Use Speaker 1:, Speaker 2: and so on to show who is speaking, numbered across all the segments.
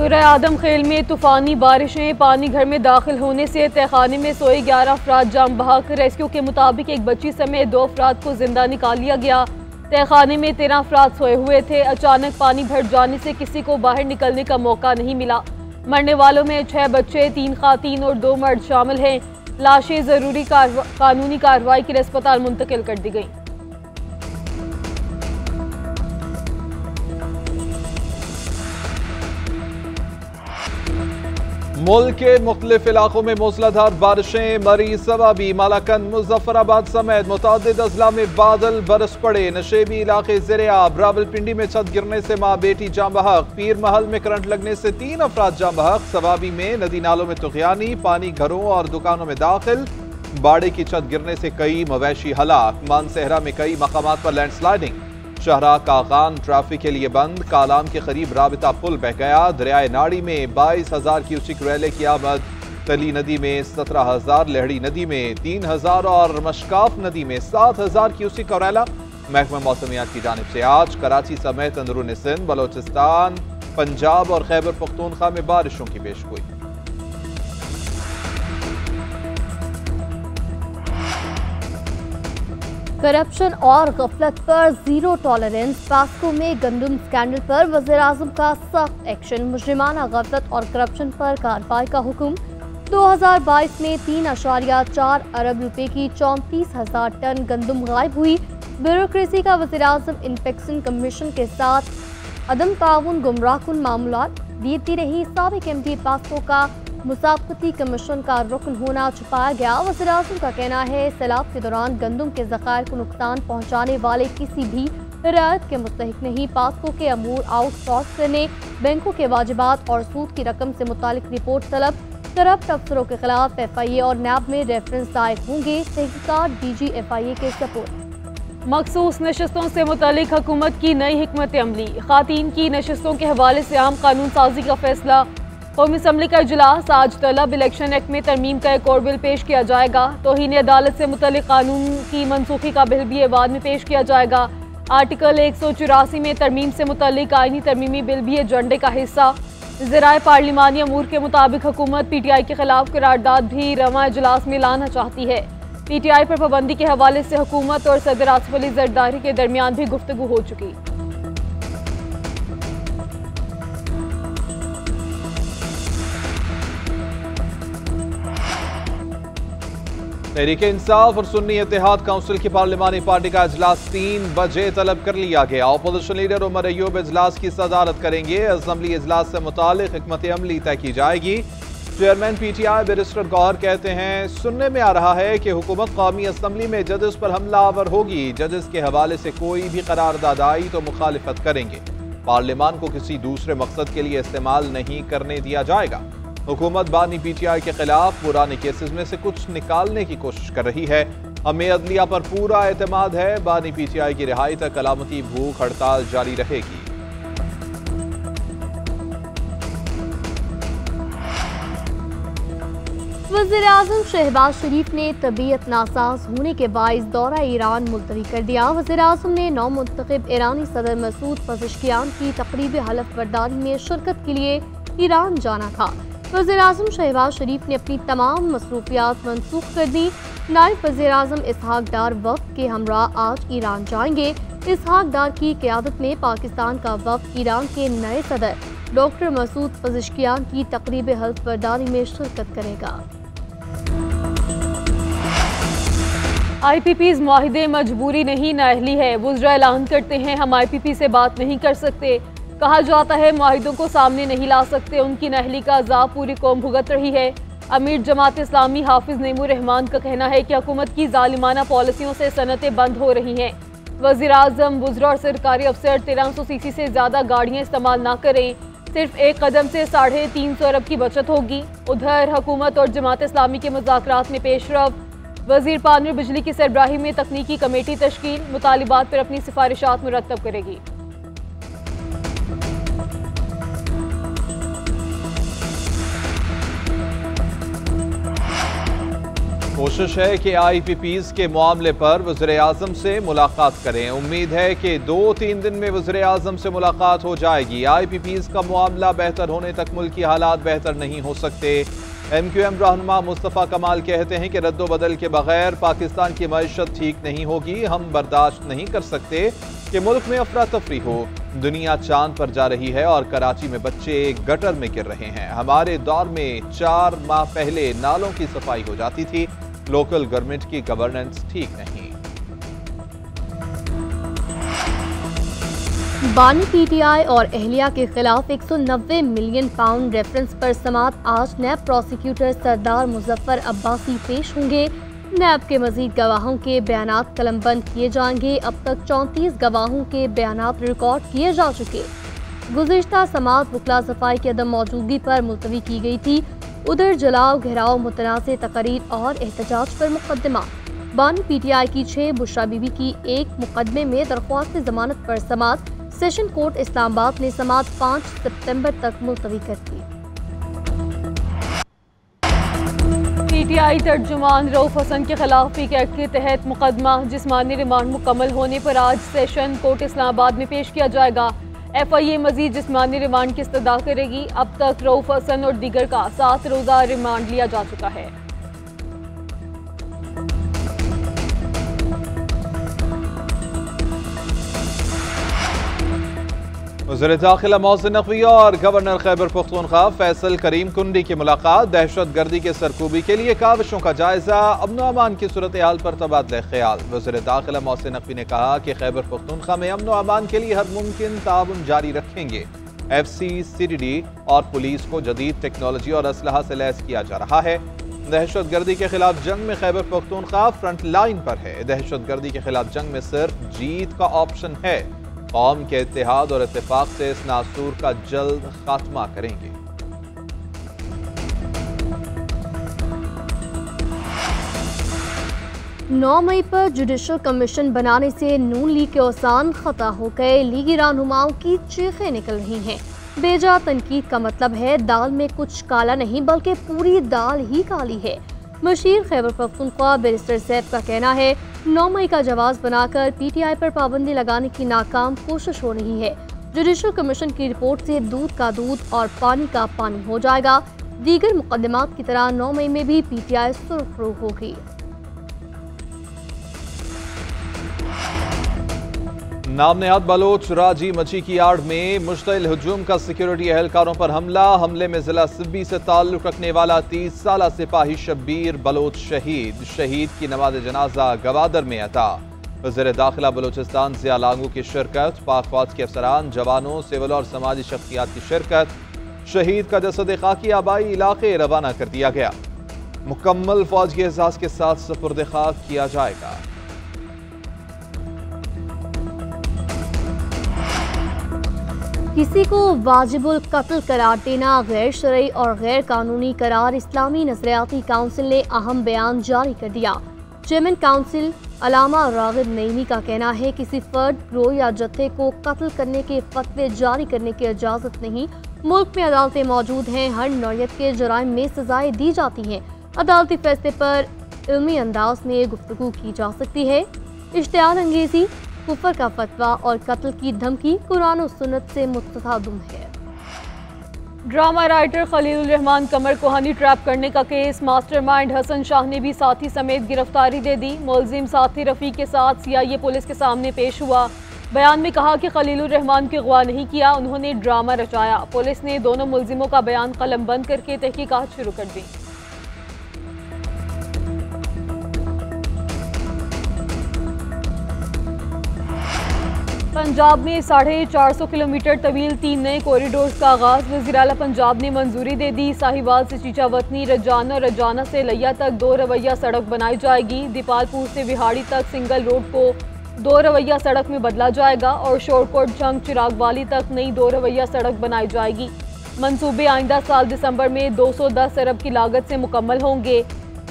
Speaker 1: सुरह आदम खेल में तूफानी बारिशें, पानी घर में दाखिल होने से तहखाने में सोए 11 अफराद जाम बहक। रेस्क्यू के मुताबिक एक बच्ची समेत 2 अफराद को जिंदा निकाल लिया गया। तहखाने में 13 अफराद सोए हुए थे। अचानक पानी भर जाने से किसी को बाहर निकलने का मौका नहीं मिला। मरने वालों में 6 बच्चे, 3 खातीन और 2 मर्द शामिल हैं। लाशें जरूरी कानूनी कार्रवाई के लिए अस्पताल मुंतकिल कर दी गई।
Speaker 2: मुल्क के मुख्तलिफ इलाकों में मूसलाधार बारिशें, मरी सवाबी, मालाकंद, मुजफ्फराबाद समेत मुतअद्दिद अजला में बादल बरस पड़े। नशेबी इलाके ज़ेरे-आब। रावलपिंडी में छत गिरने से माँ बेटी जाम बहक। पीर महल में करंट लगने से 3 अफराद जाम बहक। सवाबी में नदी नालों में तुग़यानी, पानी घरों और दुकानों में दाखिल। बाड़े की छत गिरने से कई मवेशी हलाक। मानसहरा में कई मकामात पर लैंडस्लाइडिंग। शाहराह कागान ट्रैफिक के लिए बंद। कालाम के करीब राबिता पुल बह गया। दरियाए नाड़ी में 22,000 क्यूसिक रैले की आमद। तली नदी में 17,000, लहड़ी नदी में 3,000 और मशकाफ नदी में 7,000 क्यूसिक और रैला। महकमा मौसमियात की जानिब से आज कराची समेत अंदरूनी सिंध, बलोचिस्तान, पंजाब और खैबर पख्तूनख्वा में बारिशों की पेशगोई।
Speaker 3: करप्शन और गफलत पर जीरो टॉलरेंस। पास्को में गंदम स्कैंडल पर वज़ीर-ए-आज़म का सख्त एक्शन। मुजरिमाना गफलत और करप्शन पर कार्रवाई का हुक्म। 2022 में 3.4 अरब रुपए की 34,000 टन गंदम गायब हुई। ब्यूरोक्रेसी का वज़ीर-ए-आज़म इंस्पेक्शन कमीशन के साथ अदम ताउन गुमराहकुन मामलात। बीती रही साबिक एमडी पास्को का मुसाबकती कमीशन का रुकन होना छुपाया गया। वज़ीर-ए-आज़म का कहना है सैलाब के दौरान गंदम के ज़खायर को नुकसान पहुँचाने वाले किसी भी रियायत के मुस्तहिक नहीं। पास्को के अमूर आउटसोर्स करने, बैंकों के वाजिबात और सूद की रकम से मुतालिक रिपोर्ट तलब। करप्ट अफसरों के खिलाफ FIA और नैब में रेफरेंस दायर होंगे। तहकीकात DG FIA के सपोर्ट।
Speaker 1: मखसूस नशस्तों से मुतालिक हुकूमत की नई हिकमत अमली। खातीन की नशस्तों के हवाले से अहम कानून साजी का फैसला। कौमी असम्बली का इजलास आज तलब। इलेक्शन एक्ट में तरमीम का एक और बिल पेश किया जाएगा। तौहीन अदालत से मुतालिक कानून की मनसूखी का बिल भी एवाद में पेश किया जाएगा। आर्टिकल 184 में तरमीम से मुतालिक आईनी तरमीमी बिल भी एजेंडे का हिस्सा। ज़राए पार्लिमानी अमूर के मुताबिक हुकूमत PTI के खिलाफ करारदाद भी रवा इजलास में लाना चाहती है। PTI पर पाबंदी के हवाले से हुकूमत और सदर आसिफ अली जरदारी के दरमियान भी गुफ्तगू हो चुकी।
Speaker 2: तहरीक इंसाफ और सुन्नी इत्तेहाद काउंसिल की पार्लिमानी पार्टी का इजलास 3 बजे तलब कर लिया गया। अपोजिशन लीडर उमर अयूब इजलास की सदारत करेंगे। असम्बली इजलास से मुतालिक हिकमत अमली तय की जाएगी। चेयरमैन PTI बैरिस्टर गौहर कहते हैं सुनने में आ रहा है कि हुकूमत कौमी असम्बली में जजेस पर हमलावर होगी। जजेस के हवाले से कोई भी करारदाद आई तो मुखालिफत करेंगे। पार्लियामान को किसी दूसरे मकसद के लिए इस्तेमाल नहीं करने दिया जाएगा। हुकूमत बानी PTI के खिलाफ पुराने केसेस में से कुछ निकालने की कोशिश कर रही है। हमें अदलिया पर पूरा एतमाद है। बानी PTI की रिहाई तक अलामती भूख हड़ताल जारी रहेगी।
Speaker 3: वज़ीर-ए-आज़म शहबाज शरीफ ने तबीयत नासाज होने के बाइस दौरा ईरान मुलतवी कर दिया। वज़ीर-ए-आज़म ने नौ मुंतखब ईरानी सदर मसूद पज़ेश्कियान की तकरीब हलफ बर्दारी में शिरकत के लिए ईरान जाना था। वज़ीर-ए-आज़म शहबाज शरीफ ने अपनी तमाम मसरूफियात मनसूख कर दी। नायब वज़ीर-ए-आज़म इसहाक डार वफ़द के हमरा आज ईरान जाएंगे। इसहाक डार की क़यादत में पाकिस्तान का वफ़द ईरान के नए सदर डॉक्टर मसूद पज़ेश्कियान की तकरीब हल्फ बर्दारी में शिरकत करेगा।
Speaker 1: IPPs मुआहिदे मजबूरी नहीं नाअहली है। वुज़रा ऐलान करते हैं हम IPP से बात नहीं कर सकते। कहा जाता है मुआहिदों को सामने नहीं ला सकते। उनकी नाअहली का अज़ाब पूरी कौम भुगत रही है। अमीर जमात इस्लामी हाफिज नईमुर रहमान का कहना है कि हुकूमत की जालिमाना पॉलिसियों से सनतें बंद हो रही हैं। वज़ीर-ए-आज़म, वुज़रा और सरकारी अफसर 1300 सीसी से ज़्यादा गाड़ियाँ इस्तेमाल ना करें। सिर्फ एक कदम से 350 अरब की बचत होगी। उधर हुकूमत और जमात इस्लामी के मुज़ाकरात में पेशरफ। वज़ीर पानी बिजली की सरबराही में तकनीकी कमेटी तश्कील मुतालिबात पर अपनी सिफारिशात मुरतब करेगी।
Speaker 2: कोशिश है कि IPPs के मामले पर वज़ीर-ए-आज़म से मुलाकात करें। उम्मीद है कि 2-3 दिन में वज़ीर-ए-आज़म से मुलाकात हो जाएगी। IPPs का मामला बेहतर होने तक मुल्की हालात बेहतर नहीं हो सकते। MQM रहनुमा मुस्तफ़ा कमाल कहते हैं कि रद्दोबदल के बगैर पाकिस्तान की मईशत ठीक नहीं होगी। हम बर्दाश्त नहीं कर सकते कि मुल्क में अफरा तफरी हो। दुनिया चांद पर जा रही है और कराची में बच्चे गटर में गिर रहे हैं। हमारे दौर में 4 माह पहले नालों की सफाई हो जाती थी। लोकल गवर्नमेंट की गवर्नेंस ठीक नहीं।
Speaker 3: बानी PTI और अहलिया के खिलाफ 190 मिलियन पाउंड रेफरेंस पर समात। आज नैब प्रोसिक्यूटर सरदार मुजफ्फर अब्बासी पेश होंगे। नैब के मजीद गवाहों के बयानात कलमबंद किए जाएंगे। अब तक 34 गवाहों के बयानात रिकॉर्ड किए जा चुके। गुज़िश्ता समात वकला सफाई की अदम मौजूदगी पर मुलतवी की गई थी। उधर जलाव घेराव मुतनाज़ तकरीर और एहतजाज पर मुकदमा। बानी PTI की 6, बुशरा बीबी की 1 मुकदमे में दरख्वास्त जमानत पर समात। सेशन कोर्ट इस्लामाबाद ने समात 5 सितंबर तक मुलतवी कर दी।
Speaker 1: PTI तर्जुमान रऊफ हसन के खिलाफ पीक एक्ट के तहत मुकदमा जिस्मानी रिमांड मुकम्मल होने पर आज सेशन कोर्ट इस्लामाबाद में पेश किया जाएगा। FIA मजीद जिस्मानी रिमांड की इस्तदा करेगी। अब तक रऊफ हसन और दीगर का 7 रोज़ा रिमांड लिया जा चुका है।
Speaker 2: वज़ीर दाखिला मोहसिन नकवी और गवर्नर खैबर पख्तूनख्वा फैसल करीम कुंडी की मुलाकात। दहशत गर्दी के सरकूबी के लिए काविशों का जायजा। अमन व अमान की सूरत हाल पर तबादला ख्याल। वज़ीर दाखिला मोहसिन नकवी ने कहा कि खैबर पख्तूनख्वा में अमन व अमान के लिए हर मुमकिन ताउन जारी रखेंगे। FC, CDD और पुलिस को जदीद टेक्नोलॉजी और असलहा से लैस किया जा रहा है। दहशत गर्दी के खिलाफ जंग में खैबर पख्तूनख्वा फ्रंट लाइन पर है। दहशत गर्दी के खिलाफ जंग में सिर्फ जीत का ऑप्शन है। कौम के इत्तेहाद और इत्तेफाक से इस नासूर का जल्द खात्मा करेंगे।
Speaker 3: 9 मई पर जुडिशल कमीशन बनाने से नून लीग के औसान खता हो गए। लीगी रहनुमाओं की चीखें निकल रही हैं। बेजा तनकीद का मतलब है दाल में कुछ काला नहीं बल्कि पूरी दाल ही काली है। मशीर खैबर पख्तूनख्वा बैरिस्टर सैफ का कहना है 9 मई का जवाब बनाकर PTI पर पाबंदी लगाने की नाकाम कोशिश हो रही है। जुडिशल कमीशन की रिपोर्ट से दूध का दूध और पानी का पानी हो जाएगा। दीगर मुकदमात की तरह 9 मई में भी PTI सुरखरू होगी।
Speaker 2: नामनेहाद बलोच राजी मची की आड़ में मुश्तइल हुजूम का सिक्योरिटी एहलकारों पर हमला। हमले में जिला सिब्बी से ताल्लुक रखने वाला 30 साला सिपाही शब्बीर बलोच शहीद। शहीद की नमाज जनाजा गवादर में अता। वज़ीर दाखिला बलोचिस्तान ज़िया लागू की शिरकत। पाक फौज के अफसरान, जवानों, सिविल और समाजी शख्सियात की शिरकत। शहीद का जसद खाकी आबाई इलाके रवाना कर दिया गया। मुकम्मल फौज के एहसास के साथ सुपुर्द खाक किया जाएगा।
Speaker 3: किसी को वाजिबुल कत्ल करार देना गैर शरई और गैर कानूनी करार। इस्लामी नजरियाती काउंसिल ने अहम बयान जारी कर दिया। चेयरमैन काउंसिल अलामा रागिब नईमी का कहना है किसी फर्द, ग्रोह या जत्थे को कत्ल करने के फतवे जारी करने की इजाज़त नहीं। मुल्क में अदालतें मौजूद हैं। हर नौयत के जराइम में सजाएं दी जाती हैं। अदालती फैसले पर इल्मी अंदाज में गुफ्तगू की जा सकती है। इश्तिहार अंगेजी, कुफर का फतवा और कत्ल की धमकी कुरान और सुन्नत से मुतसादम है।
Speaker 1: ड्रामा राइटर खलीलुर रहमान कमर को हनी ट्रैप करने का केस। मास्टरमाइंड हसन शाह ने भी साथी समेत गिरफ्तारी दे दी। मुलजिम साथी रफ़ी के साथ CIA पुलिस के सामने पेश हुआ। बयान में कहा कि खलीलुर रहमान की अगवा नहीं किया, उन्होंने ड्रामा रचाया। पुलिस ने दोनों मुलजिमों का बयान कलमबंद करके तहकीकात शुरू कर दी। पंजाब में 450 किलोमीटर तवील 3 नए कॉरिडोर्स का आगाज। वज़ीर आला पंजाब ने मंजूरी दे दी। साहिवाल से चीचावतनी, रजाना, रजाना से लैया तक 2 रवैया सड़क बनाई जाएगी। दीपालपुर से विहाड़ी तक सिंगल रोड को 2 रवैया सड़क में बदला जाएगा और शोरकोट जंग चिरागवाली तक नई 2 रवैया सड़क बनाई जाएगी। मंसूबे आइंदा साल दिसंबर में 210 अरब की लागत से मुकम्मल होंगे।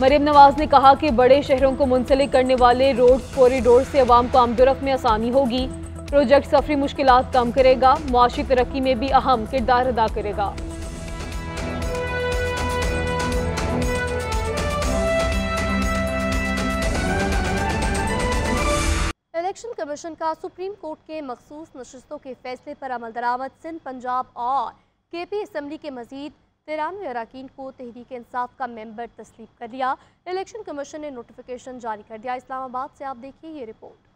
Speaker 1: मरीम नवाज ने कहा कि बड़े शहरों को मुंसलिक करने वाले रोड कॉरिडोर से अवाम को आमदोरफ्त में आसानी होगी। प्रोजेक्ट सफरी मुश्किलात कम करेगा, मुआशी तरक्की में भी अहम किरदार अदा करेगा।
Speaker 3: इलेक्शन कमीशन का सुप्रीम कोर्ट के मखसूस नशिस्तों के फैसले पर अमल दरामद। सिंध, पंजाब और केपी असम्बली के मजीद 93 अरकान को तहरीक इंसाफ का मेंबर तस्लीम कर लिया। इलेक्शन कमीशन ने नोटिफिकेशन जारी कर दिया। इस्लामाबाद से आप देखिए ये रिपोर्ट।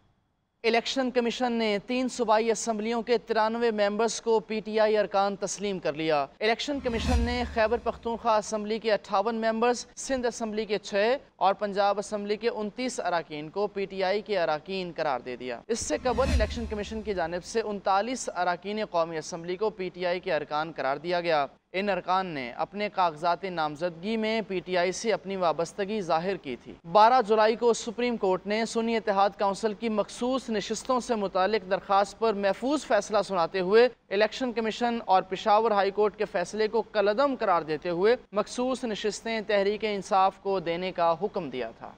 Speaker 4: इलेक्शन कमीशन ने 3 सूबाई असम्बलियों के 93 मेंबर्स को PTI अरकान तस्लीम कर लिया। इलेक्शन कमीशन ने खैबर पख्तूनख्वा असम्बली के 58 मेंबर्स, सिंध असम्बली के 6 और पंजाब असम्बली के 29 अरकान को PTI के अरकान करार दे दिया। इससे कबल इलेक्शन कमीशन की जानिब से 39 अरकान कौमी असम्बली को PTI के अरकान करार दिया गया। इन अरकान ने अपने कागजात नामजदगी में PTI से अपनी वाबस्तगी जाहिर की थी। 12 जुलाई को सुप्रीम कोर्ट ने सुन्नी इत्तेहाद काउंसिल की मखसूस नशिस्तों से मुतालिक दरख्वास्त पर महफूज फैसला सुनाते हुए इलेक्शन कमीशन और पेशावर हाई कोर्ट के फैसले को कलअदम करार देते हुए मखसूस नशिस्तें तहरीक इंसाफ को देने का हुक्म दिया था।